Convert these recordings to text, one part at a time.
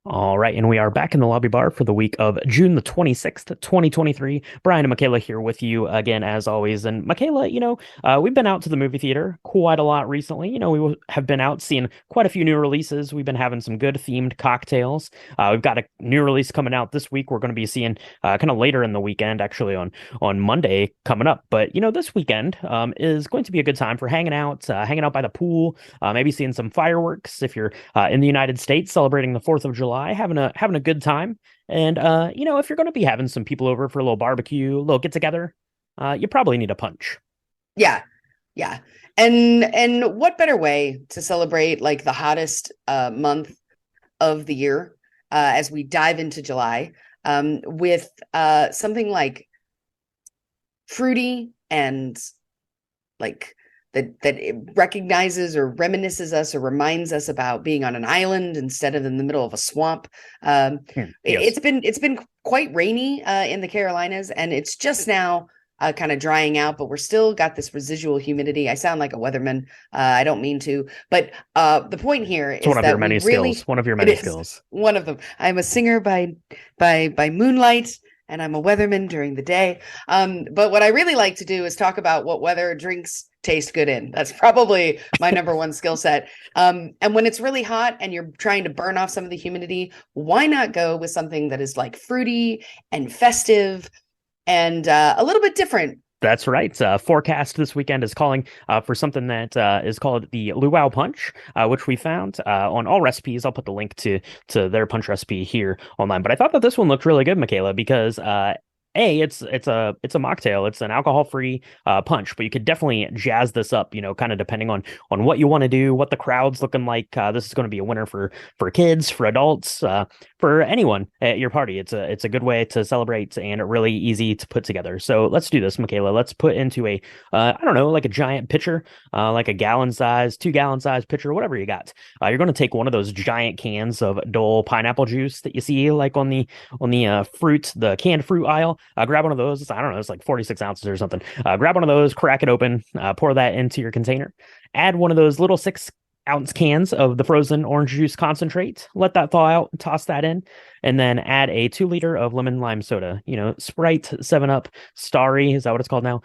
All right, and we are back in the lobby bar for the week of June the 26th, 2023. Brian and Michaela here with you again, as always. And Michaela, we've been out to the movie theater quite a lot recently. Have been out seeing quite a few new releases. We've been having some good themed cocktails. We've got a new release coming out this week. We're going to be seeing kind of later in the weekend, actually on Monday coming up. But, this weekend is going to be a good time for hanging out by the pool, maybe seeing some fireworks if you're in the United States celebrating the 4th of July, having a good time. And if you're going to be having some people over for a little barbecue, a little get together, you probably need a punch. Yeah. Yeah. And what better way to celebrate like the hottest month of the year as we dive into July with something like fruity and like that it recognizes or reminisces us or reminds us about being on an island instead of in the middle of a swamp. Yes. It's been quite rainy in the Carolinas, and it's just now kind of drying out, but we're still got this residual humidity. I sound like a weatherman. I don't mean to, but the point here It's one is of your that we many skills. really, One of your it many is skills. one of them. I'm a singer by moonlight, and I'm a weatherman during the day. But what I really like to do is talk about what weather drinks taste good in. That's probably my number one skill set. And when it's really hot and you're trying to burn off some of the humidity, why not go with something that is like fruity and festive and a little bit different? That's right. Forecast this weekend is calling for something that is called the Luau Punch, which we found on all recipes. I'll put the link to their punch recipe here online. But I thought that this one looked really good, Michaela, because it's a mocktail. It's an alcohol-free punch, but you could definitely jazz this up, kind of depending on what you want to do, what the crowd's looking like. This is going to be a winner for kids, for adults, for anyone at your party. It's a good way to celebrate and really easy to put together. So let's do this, Michaela. Let's put into a I don't know, like a giant pitcher, like a gallon size, 2 gallon size pitcher, whatever you got. You're going to take one of those giant cans of Dole pineapple juice that you see like the canned fruit aisle. Grab one of those. I don't know, it's like 46 ounces or something. Grab one of those, crack it open, pour that into your container. Add one of those little 6 ounce cans of the frozen orange juice concentrate. Let that thaw out, toss that in, and then add a 2 liter of lemon lime soda. Sprite, 7 Up, Starry, is that what it's called now?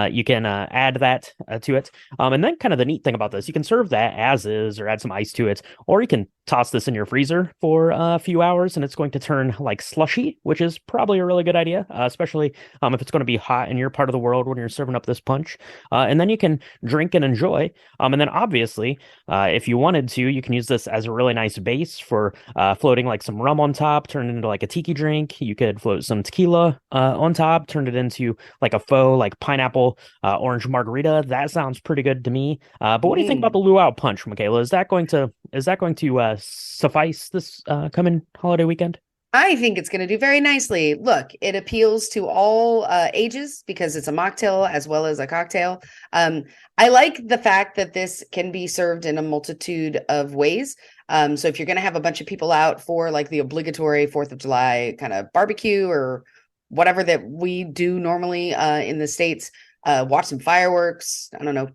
You can add that to it. And then kind of the neat thing about this, you can serve that as is or add some ice to it, or you can toss this in your freezer for a few hours and it's going to turn like slushy, which is probably a really good idea, especially if it's going to be hot in your part of the world when you're serving up this punch. And then you can drink and enjoy. And then obviously, if you wanted to, you can use this as a really nice base for floating like some rum on top, turn it into like a tiki drink. You could float some tequila on top, turn it into like a faux like pineapple orange margarita. That sounds pretty good to me. But what do you think about Mm. the luau punch, Michaela? Is that going to suffice this coming holiday weekend? I think it's going to do very nicely. Look, it appeals to all ages because it's a mocktail as well as a cocktail. I like the fact that this can be served in a multitude of ways. So if you're going to have a bunch of people out for like the obligatory 4th of July kind of barbecue or whatever that we do normally in the States, watch some fireworks, I don't know,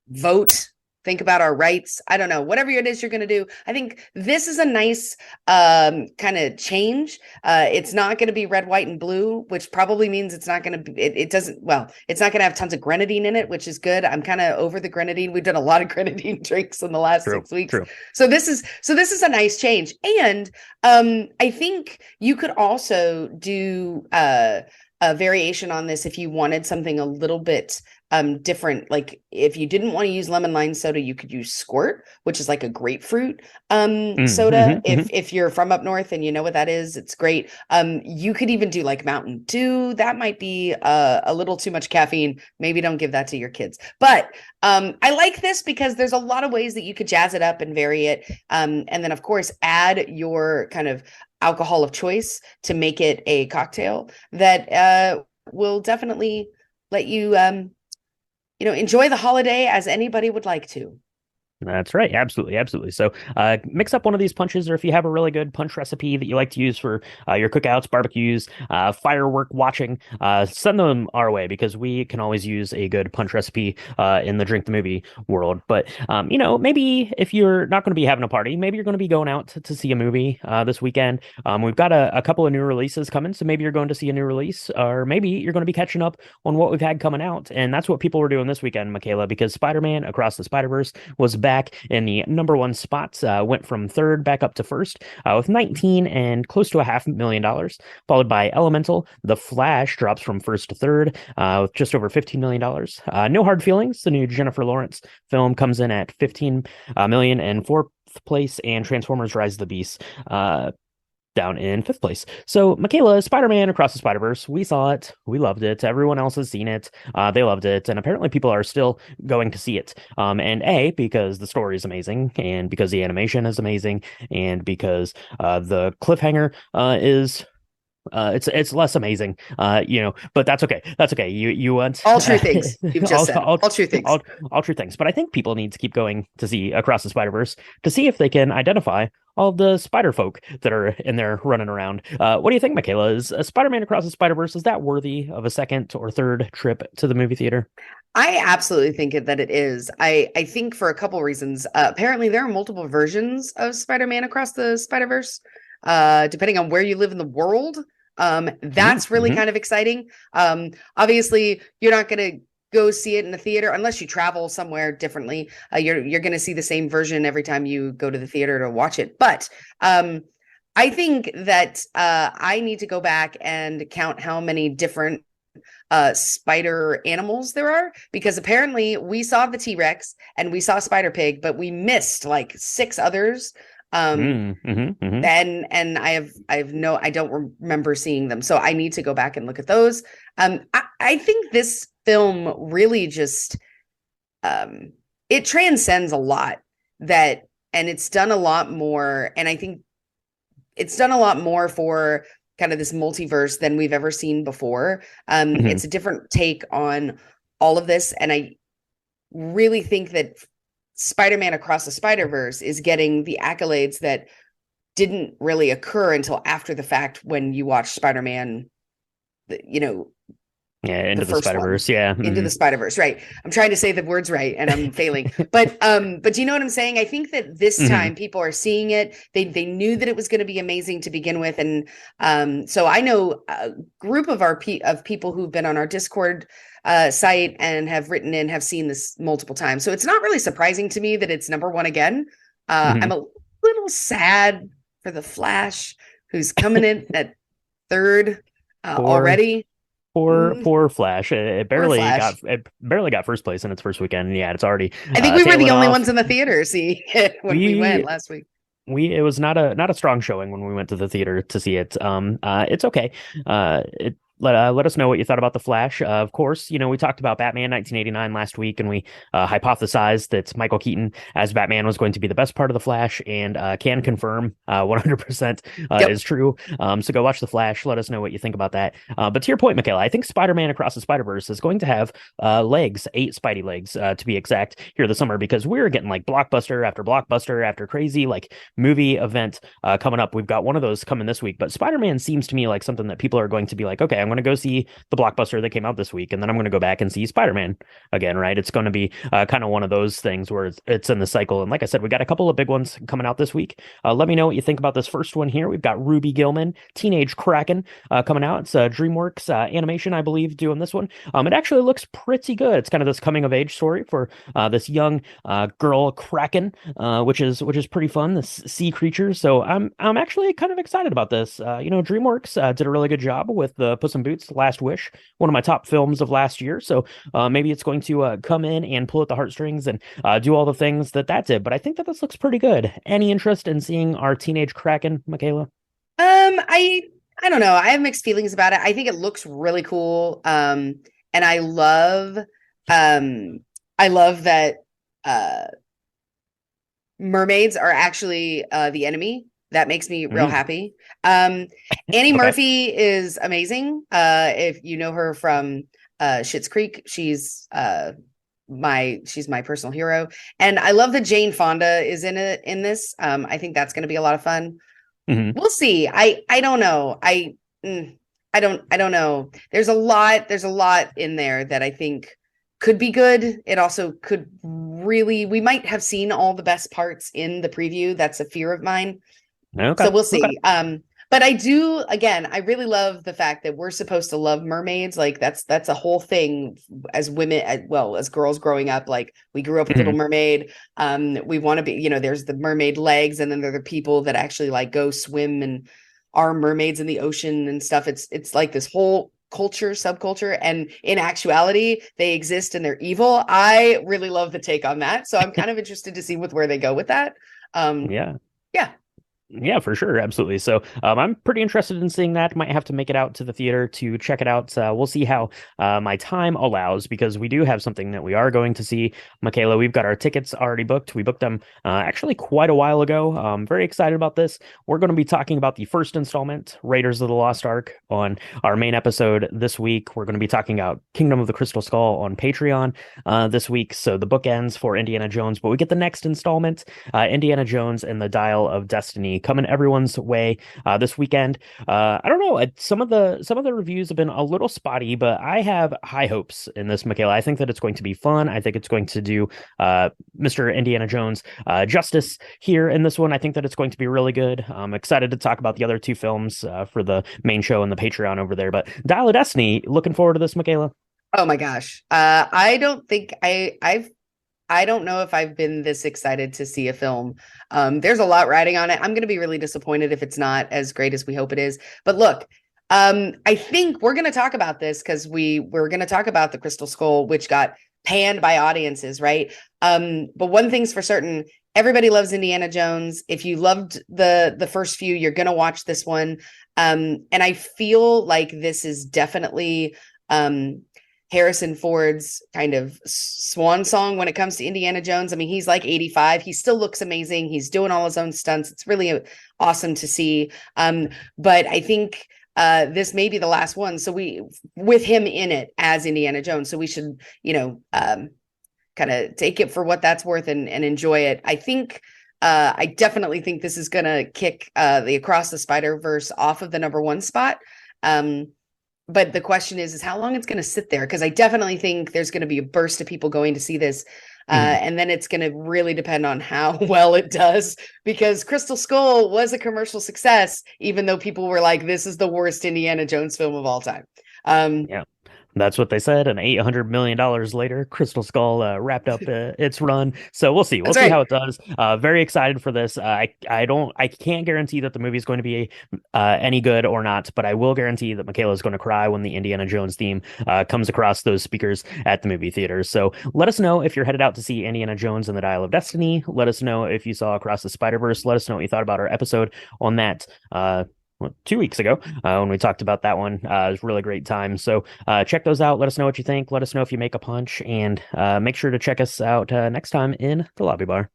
vote, think about our rights. I don't know, whatever it is you're going to do. I think this is a nice kind of change. It's not going to be red, white, and blue, which probably means it's not going to be, it doesn't, well, it's not going to have tons of grenadine in it, which is good. I'm kind of over the grenadine. We've done a lot of grenadine drinks in the last True, 6 weeks. true. So this is a nice change. And I think you could also do a variation on this if you wanted something a little bit different. Like if you didn't want to use lemon lime soda, you could use Squirt, which is like a grapefruit soda. Mm-hmm. If you're from up north and you know what that is, it's great. You could even do like Mountain Dew. That might be a little too much caffeine. Maybe don't give that to your kids. But I like this because there's a lot of ways that you could jazz it up and vary it. And then of course add your kind of alcohol of choice to make it a cocktail that will definitely let you enjoy the holiday as anybody would like to. That's right. Absolutely. Absolutely. So mix up one of these punches, or if you have a really good punch recipe that you like to use for your cookouts, barbecues, firework watching, send them our way because we can always use a good punch recipe in the Drink the Movie world. But, maybe if you're not going to be having a party, maybe you're going to be going out to see a movie this weekend. We've got a couple of new releases coming. So maybe you're going to see a new release, or maybe you're going to be catching up on what we've had coming out. And that's what people were doing this weekend, Michaela, because Spider-Man Across the Spider-Verse was back in the number one spots, went from third back up to first with 19 and close to $500,000, followed by Elemental. The Flash drops from first to third with just over $15 million. No Hard Feelings, the new Jennifer Lawrence film, comes in at 15 million and fourth place, and Transformers Rise of the Beast down in fifth place. So, Michaela, Spider-Man Across the Spider-Verse, we saw it. We loved it. Everyone else has seen it. They loved it. And apparently people are still going to see it. And because the story is amazing, and because the animation is amazing, and because the cliffhanger is it's less amazing, but that's okay. That's okay. You want All true things you've just said. All true things. All true things. But I think people need to keep going to see Across the Spider-Verse to see if they can identify all of the spider folk that are in there running around. What do you think, Michaela? Is Spider-Man Across the Spider-Verse, is that worthy of a second or third trip to the movie theater? I absolutely think that it is. I think for a couple of reasons. Apparently, there are multiple versions of Spider-Man Across the Spider-Verse, depending on where you live in the world. That's really kind of exciting. Obviously, you're not going to go see it in the theater unless you travel somewhere differently. You're going to see the same version every time you go to the theater to watch it. But I think that I need to go back and count how many different spider animals there are, because apparently we saw the T-Rex and we saw Spider Pig, but we missed like 6 others. And I don't remember seeing them, so I need to go back and look at those. I think this film really just it transcends a lot, and it's done a lot more, and I think it's done a lot more for kind of this multiverse than we've ever seen before. It's a different take on all of this, and I really think that Spider-Man Across the Spider-Verse is getting the accolades that didn't really occur until after the fact when you watch Spider-Man, Into the first Spider-Verse. one. Yeah. Into the Spider-Verse, right. I'm trying to say the words right and I'm failing. But do you know what I'm saying? I think that this time people are seeing it. They knew that it was going to be amazing to begin with. And so I know a group of people who've been on our Discord site and have written in have seen this multiple times. So it's not really surprising to me that it's number one again. I'm a little sad for the Flash, who's coming in at third already. Poor Flash. It barely Flash. got first place in its first weekend. And yeah, it's already I think we were the only off. ones in the theater see it when we went last week. It was not a strong showing when we went to the theater to see it. It's okay. Let us know what you thought about The Flash. Of course, we talked about Batman 1989 last week, and we hypothesized that Michael Keaton as Batman was going to be the best part of The Flash, and can confirm 100% is true. So go watch The Flash. Let us know what you think about that. But to your point, Michaela, I think Spider-Man Across the Spider-Verse is going to have legs, 8 Spidey legs to be exact, here this summer, because we're getting like blockbuster after crazy like movie event coming up. We've got one of those coming this week, but Spider-Man seems to me like something that people are going to be like, okay, I'm going to go see the blockbuster that came out this week, and then I'm going to go back and see Spider-Man again, right? It's going to be kind of one of those things where it's in the cycle. And like I said, we got a couple of big ones coming out this week. Let me know what you think about this first one here. We've got Ruby Gillman, Teenage Kraken, coming out. It's DreamWorks Animation, I believe, doing this one. It actually looks pretty good. It's kind of this coming of age story for this young girl Kraken, which is pretty fun. This sea creature. So I'm actually kind of excited about this. DreamWorks did a really good job with the Puss in Boots: Last Wish, one of my top films of last year. So maybe it's going to come in and pull at the heartstrings and do all the things that did. But I think that this looks pretty good. Any interest in seeing our Teenage Kraken, Michaela? I don't know. I have mixed feelings about it. I think it looks really cool. And I love that mermaids are actually the enemy. That makes me real happy. Annie Okay. Murphy is amazing. If you know her from Schitt's Creek, she's she's my personal hero. And I love that Jane Fonda is in this. I think that's going to be a lot of fun. Hmm. We'll see. I don't know. I don't know. There's a lot in there that I think could be good. It also could really, we might have seen all the best parts in the preview. That's a fear of mine. Okay. So we'll Okay. see. But I do, again, I really love the fact that we're supposed to love mermaids. Like that's a whole thing as women, as girls growing up. Like we grew up with Little Hmm. Mermaid. We want to be, there's the mermaid legs, and then there are the people that actually like go swim and are mermaids in the ocean and stuff. It's like this whole culture, subculture, and in actuality, they exist and they're evil. I really love the take on that. So I'm kind of interested to see where they go with that. Um, Yeah. yeah. Yeah, for sure. Absolutely. So I'm pretty interested in seeing that. Might have to make it out to the theater to check it out. We'll see how my time allows because we do have something that we are going to see. Michaela, we've got our tickets already booked. We booked them actually quite a while ago. I'm very excited about this. We're going to be talking about the first installment, Raiders of the Lost Ark, on our main episode this week. We're going to be talking about Kingdom of the Crystal Skull on Patreon this week. So the bookends for Indiana Jones, but we get the next installment, Indiana Jones and the Dial of Destiny, coming everyone's way this weekend. I don't know. Some of the reviews have been a little spotty, but I have high hopes in this, Michaela. I think that it's going to be fun. I think it's going to do Mr. Indiana Jones justice here in this one. I think that it's going to be really good. I'm excited to talk about the other two films for the main show and the Patreon over there. But Dial of Destiny, looking forward to this, Michaela. Oh my gosh. I don't think I don't know if I've been this excited to see a film. There's a lot riding on it. I'm going to be really disappointed if it's not as great as we hope it is. But look, I think we're going to talk about this because we're going to talk about the Crystal Skull, which got panned by audiences, right? But one thing's for certain, everybody loves Indiana Jones. If you loved the first few, you're going to watch this one. And I feel like this is definitely Harrison Ford's kind of swan song when it comes to Indiana Jones. I mean, he's like 85. He still looks amazing. He's doing all his own stunts. It's really awesome to see. But I think this may be the last one. So with him in it as Indiana Jones. So we should, kind of take it for what that's worth and enjoy it. I think I definitely think this is going to kick the Across the Spider-Verse off of the #1 spot. But the question is how long it's going to sit there? Because I definitely think there's going to be a burst of people going to see this. Mhm. And then it's going to really depend on how well it does, because Crystal Skull was a commercial success, even though people were like, this is the worst Indiana Jones film of all time. Yeah. That's what they said. And $800 million later, Crystal Skull wrapped up its run. So we'll see. We'll That's see how right. it does. Very excited for this. I can't guarantee that the movie is going to be any good or not, but I will guarantee that Michaela is going to cry when the Indiana Jones theme comes across those speakers at the movie theaters. So let us know if you're headed out to see Indiana Jones and the Dial of Destiny. Let us know if you saw Across the Spider-Verse. Let us know what you thought about our episode on that. 2 weeks ago when we talked about that one. It was a really great time. So check those out. Let us know what you think. Let us know if you make a punch, and make sure to check us out next time in the lobby bar.